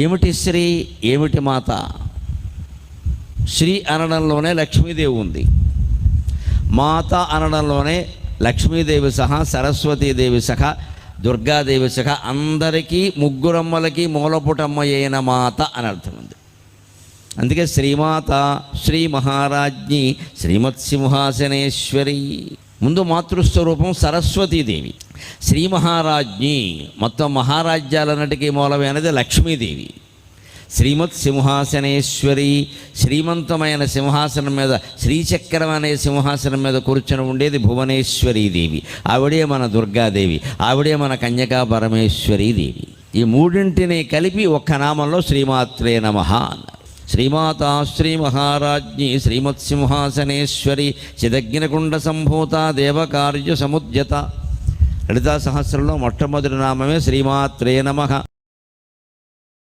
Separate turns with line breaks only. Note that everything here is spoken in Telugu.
ఏమిటి శ్రీ, ఏమిటి మాత? శ్రీ అనడంలోనే లక్ష్మీదేవి ఉంది, మాత అనడంలోనే లక్ష్మీదేవి సహా సరస్వతీదేవి సహా దుర్గాదేవి సహా అందరికీ ముగ్గురమ్మలకి మూలపుటమ్మ అయిన మాత అని అర్థం ఉంది. అందుకే శ్రీమాత, శ్రీ మహారాజ్ఞి, శ్రీమత్సింహాసనేశ్వరి. ముందు మాతృస్వరూపం సరస్వతీదేవి, శ్రీ మహారాజ్ఞి, మొత్తం మహారాజ్యాలన్నిటికీ మూలమైనది లక్ష్మీదేవి. శ్రీమత్సింహాసనేశ్వరి, శ్రీమంతమైన సింహాసనం మీద, శ్రీచక్రం అనే సింహాసనం మీద కూర్చొని ఉండేది భువనేశ్వరీదేవి. ఆవిడే మన దుర్గాదేవి, ఆవిడే మన కన్యకా పరమేశ్వరీదేవి. ఈ మూడింటిని కలిపి ఒక్క నామంలో శ్రీమాత్రే నమః అన్నారు. శ్రీమాత, శ్రీ మహారాజ్ఞి, శ్రీమత్సింహాసనేశ్వరి, చిదగ్నికుండ సంభూత, దేవకార్య సముద్యత. లలితా సహస్రంలో మొట్టమొదటి నామమే శ్రీమాత్రే నమః.